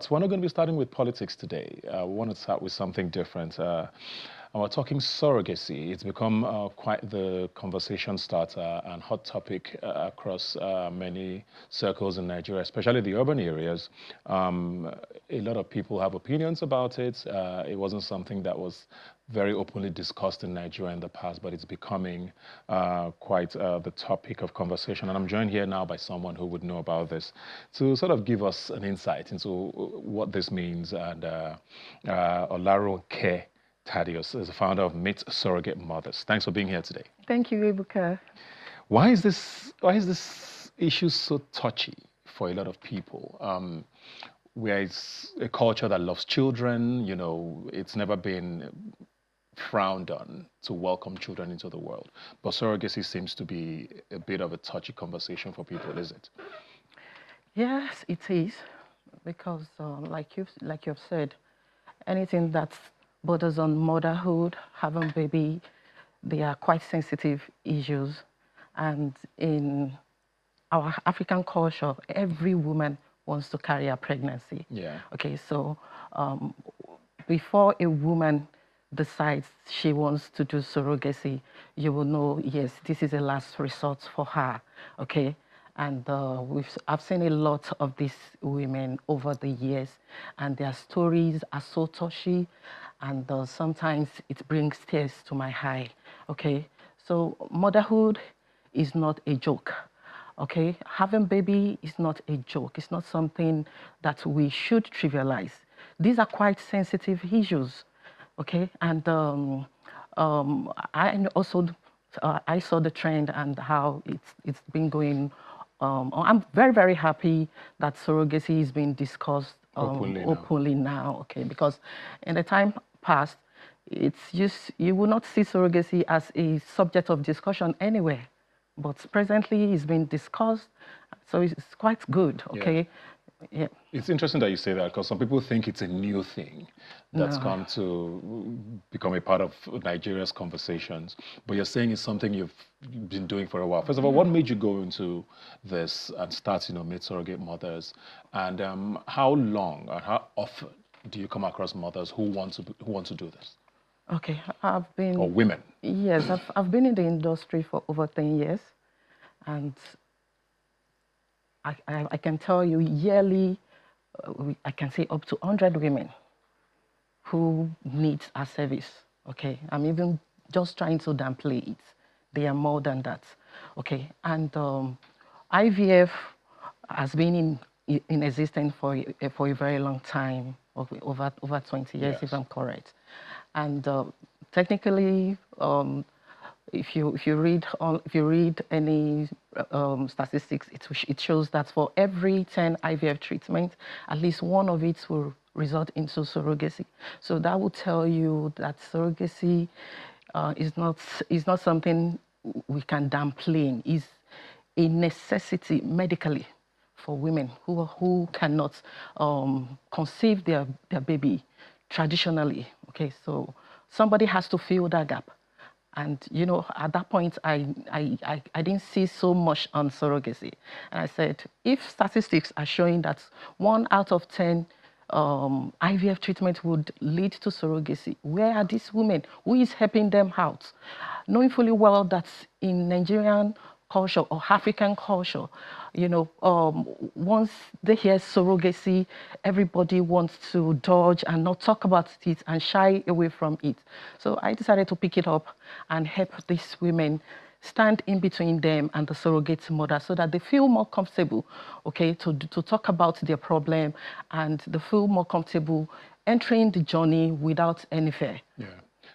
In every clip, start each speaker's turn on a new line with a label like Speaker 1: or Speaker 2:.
Speaker 1: We're not going to be starting with politics today. We want to start with something different. And we're talking surrogacy. It's become quite the conversation starter and hot topic across many circles in Nigeria, especially the urban areas. A lot of people have opinions about it. It wasn't something that was very openly discussed in Nigeria in the past, but it's becoming quite the topic of conversation. And I'm joined here now by someone who would know about this to sort of give us an insight into what this means. And Olaro Ke Thaddeus is the founder of Meet Surrogate Mothers. Thanks for being here today.
Speaker 2: Thank you, Ebuka.
Speaker 1: Why is this issue so touchy for a lot of people? Where it's a culture that loves children, you know, it's never been frowned on to welcome children into the world. But surrogacy seems to be a bit of a touchy conversation for people, is it?
Speaker 2: Yes, it is, because like you've said, anything that borders on motherhood, having baby, they are quite sensitive issues. And in our African culture, every woman wants to carry a pregnancy.
Speaker 1: Yeah.
Speaker 2: Okay, so before a woman decides she wants to do surrogacy, you will know, yes, this is a last resort for her, okay? And I've seen a lot of these women over the years, and their stories are so touchy, and sometimes it brings tears to my eye, okay? So motherhood is not a joke, okay? Having baby is not a joke. It's not something that we should trivialize. These are quite sensitive issues, okay? And I also I saw the trend and how it's been going. I'm very, very happy that surrogacy is being discussed openly now, okay? Because in the time past, you will not see surrogacy as a subject of discussion anywhere, but presently it's being discussed, so it's quite good, okay? Yeah. Yeah.
Speaker 1: It's interesting that you say that, because some people think it's a new thing that's come to become a part of Nigeria's conversations. But you're saying it's something you've been doing for a while. First of all, what made you go into this and start, Meet Surrogate Mothers? And how long and how often do you come across mothers who want to do this?
Speaker 2: Okay, I've been...
Speaker 1: Or women?
Speaker 2: Yes, I've been in the industry for over 10 years. And I can tell you yearly, I can say up to 100 women who need our service, okay? I'm even just trying to downplay it. They are more than that, okay? And IVF has been in existence for a very long time, over 20 years, yes, if I'm correct. And technically, if you read any statistics, it shows that for every 10 IVF treatments, at least one of it will result into surrogacy. So that will tell you that surrogacy is not something we can downplay. It's a necessity medically for women who cannot conceive their baby traditionally. Okay, so somebody has to fill that gap. And, at that point, I didn't see so much on surrogacy. And I said, if statistics are showing that 1 out of 10 IVF treatment would lead to surrogacy, where are these women? Who is helping them out? Knowing fully well that in Nigerian culture or African culture, once they hear surrogacy, everybody wants to dodge and not talk about it and shy away from it. So I decided to pick it up and help these women stand in between them and the surrogate mother so that they feel more comfortable, okay, to talk about their problem, and they feel more comfortable entering the journey without any fear.
Speaker 1: Yeah.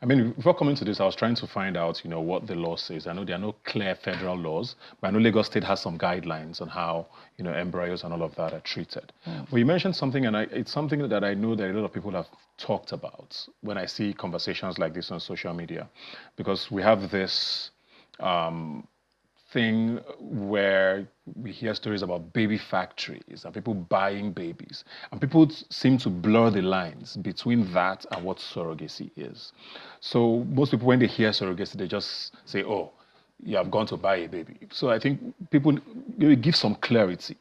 Speaker 1: I mean, before coming to this, I was trying to find out, what the law says. I know there are no clear federal laws, but I know Lagos State has some guidelines on how, embryos and all of that are treated. But you mentioned something, and it's something that I know that a lot of people have talked about when I see conversations like this on social media, because we have this thing where we hear stories about baby factories and people buying babies, and people seem to blur the lines between that and what surrogacy is. So most people, when they hear surrogacy, they just say, oh, you have gone to buy a baby. So I think people give some clarity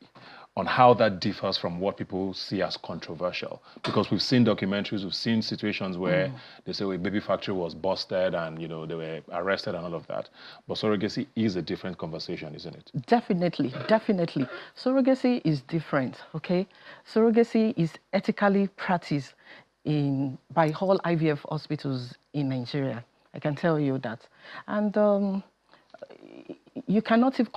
Speaker 1: on how that differs from what people see as controversial. Because we've seen documentaries, we've seen situations where they say, well, baby factory was busted and, you know, they were arrested and all of that. But surrogacy is a different conversation, isn't it?
Speaker 2: Definitely, definitely. Surrogacy is different, okay? Surrogacy is ethically practiced by all IVF hospitals in Nigeria. I can tell you that. And you cannot, it's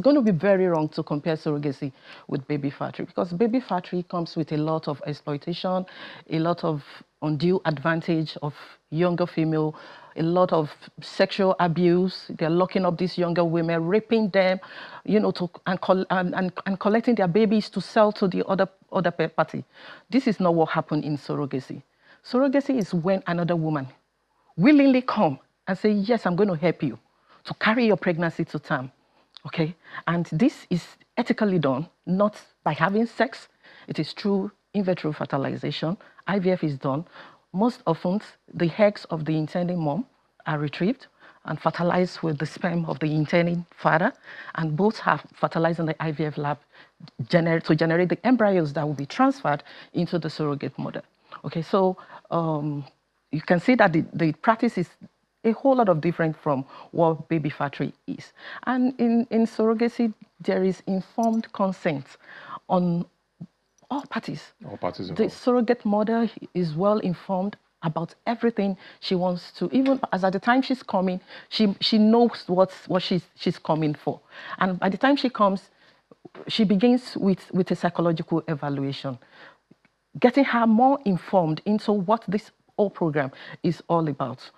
Speaker 2: going to be very wrong to compare surrogacy with baby factory, because baby factory comes with a lot of exploitation, a lot of undue advantage of younger female, a lot of sexual abuse. They're locking up these younger women, raping them, you know, and collecting their babies to sell to the other party. This is not what happened in surrogacy. Surrogacy is when another woman willingly come and say, yes, I'm going to help you to carry your pregnancy to term, okay? And this is ethically done, not by having sex. It is through in vitro fertilization. IVF is done. Most often, the eggs of the intending mom are retrieved and fertilized with the sperm of the intending father, and both are fertilized in the IVF lab to generate the embryos that will be transferred into the surrogate mother. Okay, so you can see that the practice is a whole lot of different from what baby factory is. And in surrogacy, there is informed consent on all parties.
Speaker 1: All parties involved.
Speaker 2: The surrogate mother is well informed about everything she wants to, even as at the time she's coming, she knows what she's coming for. And by the time she comes, she begins with a psychological evaluation, getting her more informed into what this whole program is all about.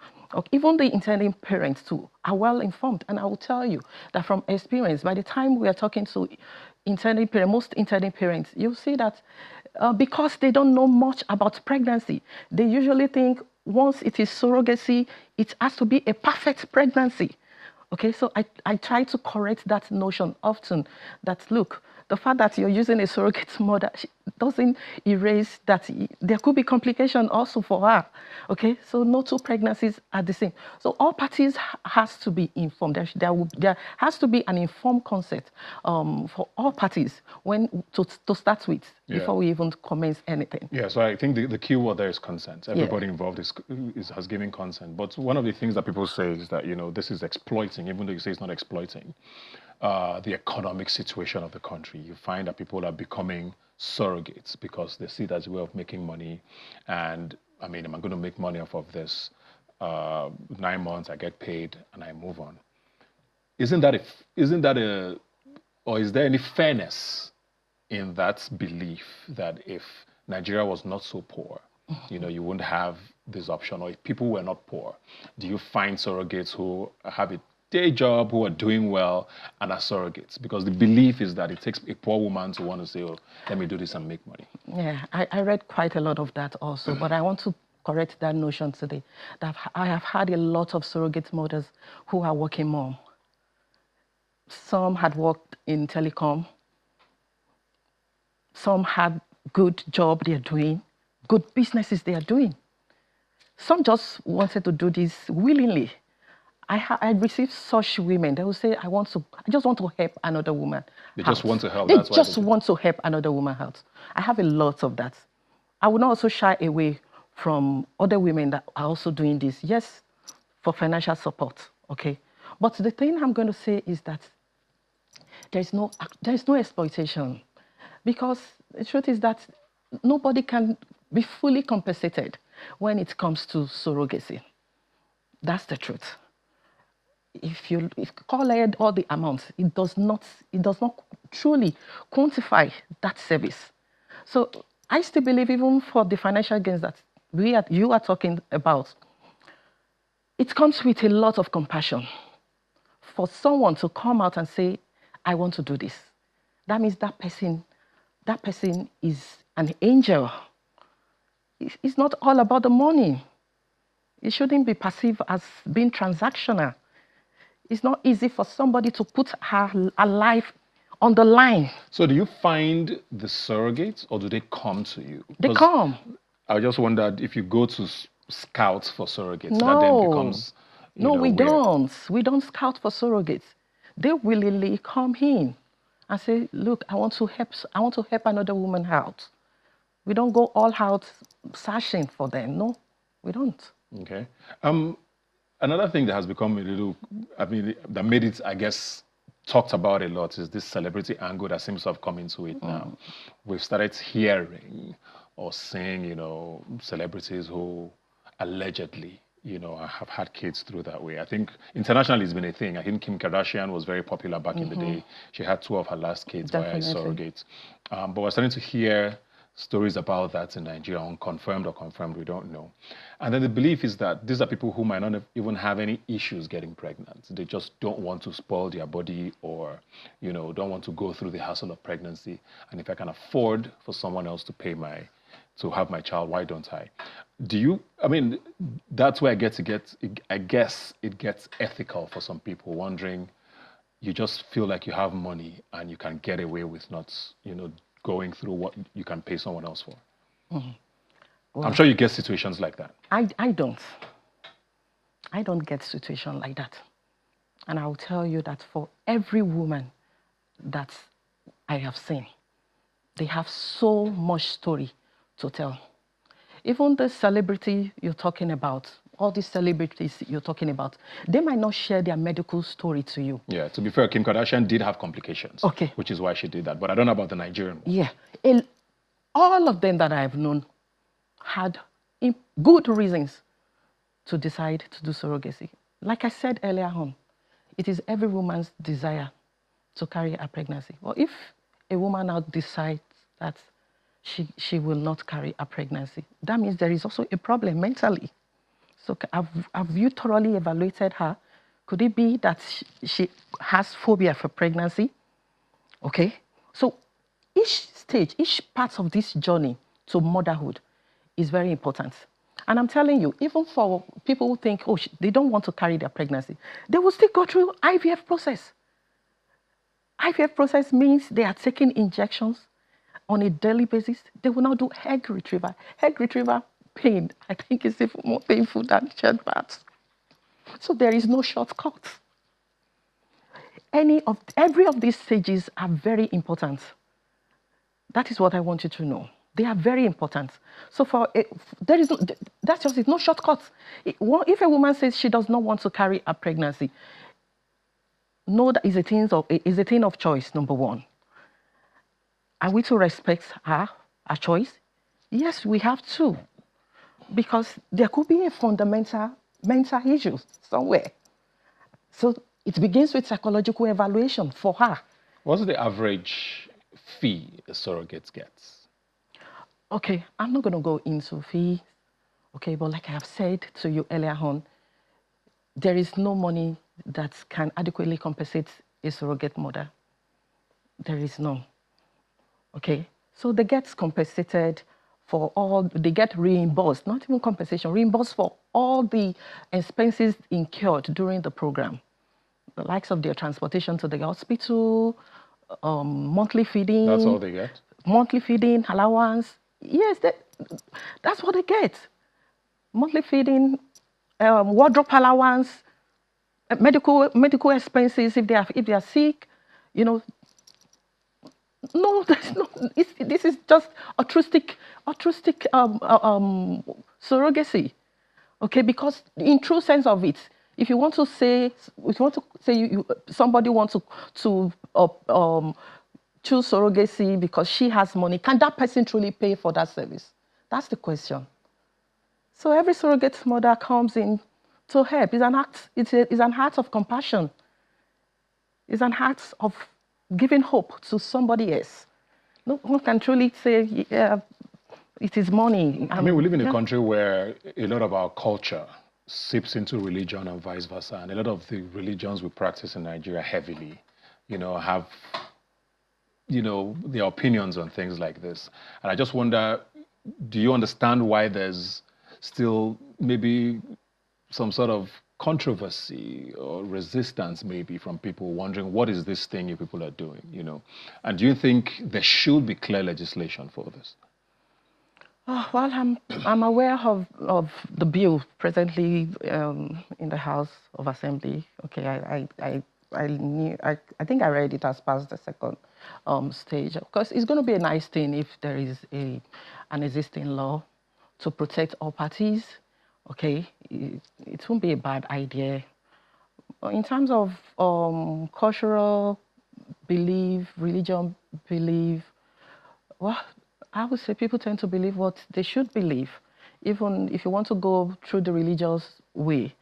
Speaker 2: Even the intending parents too are well informed. And I will tell you that from experience, by the time we are talking to intending parents, most intending parents, you'll see that because they don't know much about pregnancy, they usually think once it is surrogacy, it has to be a perfect pregnancy. Okay, so I try to correct that notion often that, look, the fact that you're using a surrogate mother doesn't erase that there could be complication also for her. Okay, so no two pregnancies are the same. So all parties has to be informed. There has to be an informed consent for all parties to start with before we even commence anything.
Speaker 1: Yeah, so I think the key word there is consent. Everybody involved has given consent. But one of the things that people say is that, you know, this is exploiting, even though you say it's not exploiting. The economic situation of the country. You find that people are becoming surrogates because they see that as a way of making money. And I mean, am I going to make money off of this? 9 months, I get paid, and I move on. Isn't that or is there any fairness in that belief that if Nigeria was not so poor, you know, you wouldn't have this option, or if people were not poor, do you find surrogates who have it day job, who are doing well and are surrogates? Because the belief is that it takes a poor woman to want to say, oh, let me do this and make money.
Speaker 2: Yeah, I read quite a lot of that also, but I want to correct that notion today. That I have had a lot of surrogate mothers who are working mom. Some had worked in telecom. Some had good job they are doing, good businesses they are doing. Some just wanted to do this willingly. I received such women. They will say, I just want to help another woman.
Speaker 1: They just want to help.
Speaker 2: They just want to help another woman out. I have a lot of that. I would not also shy away from other women that are also doing this. Yes, for financial support, okay? But the thing I'm going to say is that there's no exploitation, because the truth is that nobody can be fully compensated when it comes to surrogacy. That's the truth. If you collect all the amounts, it does not truly quantify that service. So I still believe, even for the financial gains that you are talking about, it comes with a lot of compassion. For someone to come out and say, I want to do this, that means that person is an angel. It's not all about the money. It shouldn't be perceived as being transactional. It's not easy for somebody to put her life on the line. So
Speaker 1: do you find the surrogates, or do they come to you?
Speaker 2: They come.
Speaker 1: I just wondered if you go to scouts for surrogates, that then becomes...
Speaker 2: No, we don't. We don't scout for surrogates. They willingly come in. and say, look, I want to help another woman out. We don't go all out searching for them. No, we don't.
Speaker 1: Okay. Another thing that has become a little, I mean, that made it, I guess, talked about a lot is this celebrity angle that seems to have come into it now. We've started hearing or seeing, celebrities who allegedly, have had kids through that way. I think internationally it's been a thing. I think Kim Kardashian was very popular back in the day. She had 2 of her last kids via a surrogate. But we're starting to hear stories about that in Nigeria, unconfirmed or confirmed, we don't know. And then the belief is that these are people who might not even have any issues getting pregnant. They just don't want to spoil their body or, don't want to go through the hassle of pregnancy. And if I can afford for someone else to have my child, why don't I? That's where I guess it gets ethical for some people, wondering, you just feel like you have money and you can get away with not, going through what you can pay someone else for. Well, I'm sure you get situations like that.
Speaker 2: I don't get situations like that. And I'll tell you that for every woman that I have seen, they have so much story to tell. Even the celebrity you're talking about, all these celebrities you're talking about, they might not share their medical story to you.
Speaker 1: Yeah, to be fair, Kim Kardashian did have complications.
Speaker 2: Okay.
Speaker 1: Which is why she did that. But I don't know about the Nigerian one.
Speaker 2: Yeah. All of them that I've known had good reasons to decide to do surrogacy. Like I said earlier on, it is every woman's desire to carry a pregnancy. Well, if a woman now decides that she will not carry a pregnancy, that means there is also a problem mentally. So have you thoroughly evaluated her? Could it be that she has phobia for pregnancy? Okay. So each stage, each part of this journey to motherhood is very important. And I'm telling you, even for people who think, oh, they don't want to carry their pregnancy, they will still go through IVF process. IVF process means they are taking injections on a daily basis. They will now do egg retrieval. Egg retrieval pain, I think, is even more painful than childbirth. So there is no shortcut. Every of these stages are very important. That is what I want you to know. They are very important. So that's just it, no shortcuts. If a woman says she does not want to carry a pregnancy, no, that is a thing of choice, number one. Are we to respect her choice? Yes, we have to. Because there could be a fundamental mental issue somewhere. So it begins with psychological evaluation for her.
Speaker 1: What's the average fee a surrogate gets?
Speaker 2: Okay, I'm not going to go into fees. Okay, but like I have said to you earlier on, there is no money that can adequately compensate a surrogate mother. There is none. Okay, so they get compensated they get reimbursed, not even compensation, reimbursed for all the expenses incurred during the program. The likes of their transportation to the hospital, monthly feeding.
Speaker 1: That's all they get?
Speaker 2: Monthly feeding, allowance. Yes, that's what they get. Monthly feeding, wardrobe allowance, medical expenses if they are sick, No, there's no. This is just altruistic surrogacy, okay? Because in true sense of it, if you want to say, somebody wants to choose surrogacy because she has money, can that person truly pay for that service? That's the question. So every surrogate mother comes in to help. It's an act. It's an act of compassion. It's an act of giving hope to somebody else. No one can truly say, yeah, it is money.
Speaker 1: I mean, we live in a country where a lot of our culture seeps into religion and vice versa. And a lot of the religions we practice in Nigeria heavily, have, their opinions on things like this. And I just wonder, do you understand why there's still maybe some sort of controversy or resistance maybe from people wondering, what is this thing you people are doing, And do you think there should be clear legislation for this?
Speaker 2: Well, I'm aware of the bill presently in the House of Assembly. Okay, I I think I read it as past the second stage. Of course, it's going to be a nice thing if there is an existing law to protect all parties. Okay, it won't be a bad idea. In terms of cultural belief, religion belief, well, I would say people tend to believe what they should believe. Even if you want to go through the religious way,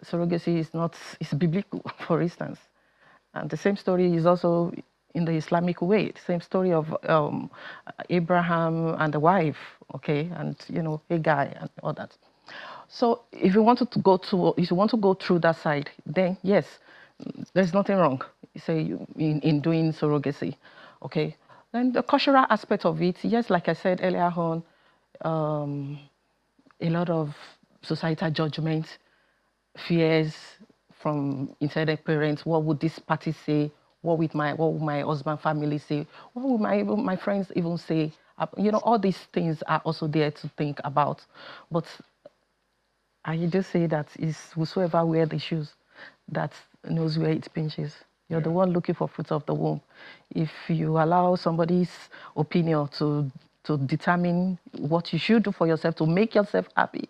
Speaker 2: surrogacy is not, it's biblical, for instance. And the same story is also in the Islamic way. The same story of Abraham and the wife, okay, and Hagar and all that. So if you wanted to go to, if you want to go through that side, then yes, there's nothing wrong. Say in doing surrogacy, okay. Then the cultural aspect of it, yes, like I said earlier on, a lot of societal judgment, fears from intended parents. What would this party say? What would my husband family say? What would my friends even say? All these things are also there to think about. But I just say that it's whosoever wear the shoes that knows where it pinches. You're the one looking for fruits of the womb. If you allow somebody's opinion to determine what you should do for yourself to make yourself happy,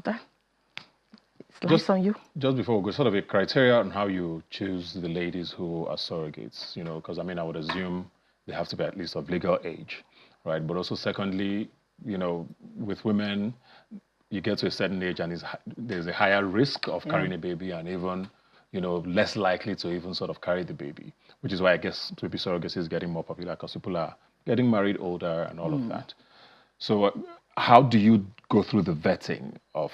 Speaker 2: then it's less on you.
Speaker 1: Just before we go, sort of a criteria on how you choose the ladies who are surrogates, because I mean, I would assume they have to be at least of legal age, right? But also secondly, with women, you get to a certain age and there's a higher risk of carrying a baby and even, less likely to even sort of carry the baby, which is why I guess baby surrogacy is getting more popular because people are getting married older and all of that. So how do you go through the vetting of,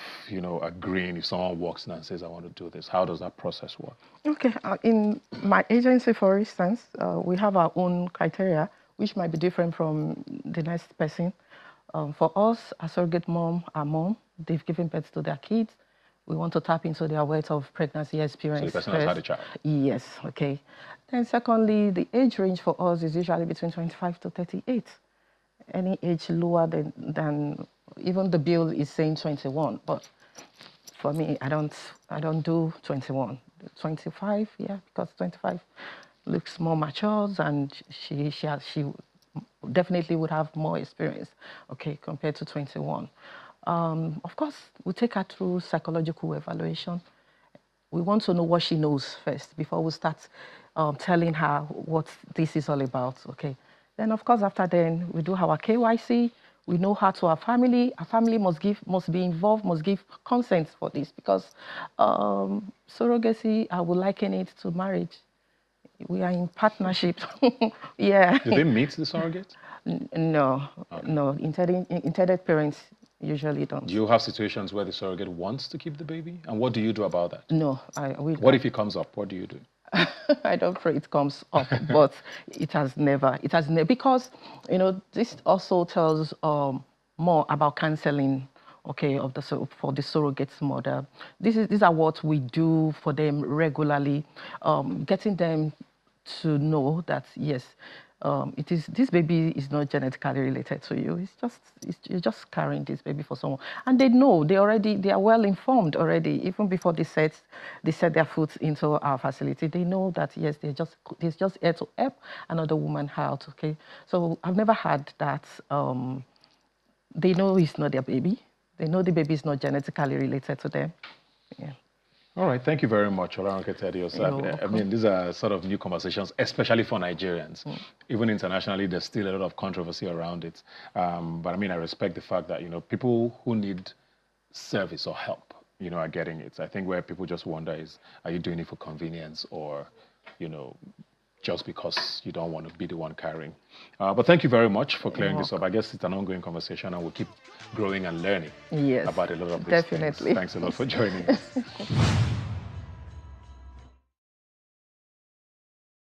Speaker 1: agreeing if someone walks in and says, I want to do this? How does that process work?
Speaker 2: Okay. In my agency, for instance, we have our own criteria, which might be different from the next person. For us, a surrogate mom, our mom, they've given birth to their kids. We want to tap into their wealth of pregnancy experience.
Speaker 1: So the person has had a child?
Speaker 2: Yes, okay. Then secondly, the age range for us is usually between 25 to 38. Any age lower than even the bill is saying 21, but for me, I don't do 21. 25, yeah, because 25 looks more mature and she definitely would have more experience, okay, compared to 21. Of course, we take her through psychological evaluation. We want to know what she knows first before we start telling her what this is all about, okay? Then, of course, after then, we do our KYC. We know her to our family. Our family must be involved, must give consent for this because surrogacy, I would liken it to marriage. We are in partnership. Yeah.
Speaker 1: Do they meet the surrogate?
Speaker 2: No, okay. No. Intended parents usually don't.
Speaker 1: Do you have situations where the surrogate wants to keep the baby? And what do you do about that?
Speaker 2: No.
Speaker 1: What if it comes up? What do you do?
Speaker 2: I don't pray it comes up, but it has never, because, this also tells more about counseling, okay, for the surrogate's mother. These are what we do for them regularly, getting them to know that, yes, this baby is not genetically related to you. You're just carrying this baby for someone, and they know. They are well informed already. Even before they set their foot into our facility, they know that yes, they're just here to help another woman out. Okay, so I've never had that. They know it's not their baby. They know the baby is not genetically related to them. Yeah.
Speaker 1: All right, thank you very much, Olaronke Tediosa. I mean, these are sort of new conversations, especially for Nigerians. Even internationally, there's still a lot of controversy around it. But I mean, I respect the fact that, people who need service or help, are getting it. I think where people just wonder is, are you doing it for convenience or, just because you don't want to be the one carrying? But thank you very much for clearing this up. I guess it's an ongoing conversation and we'll keep growing and learning about a lot of these things. Thanks a lot for joining us.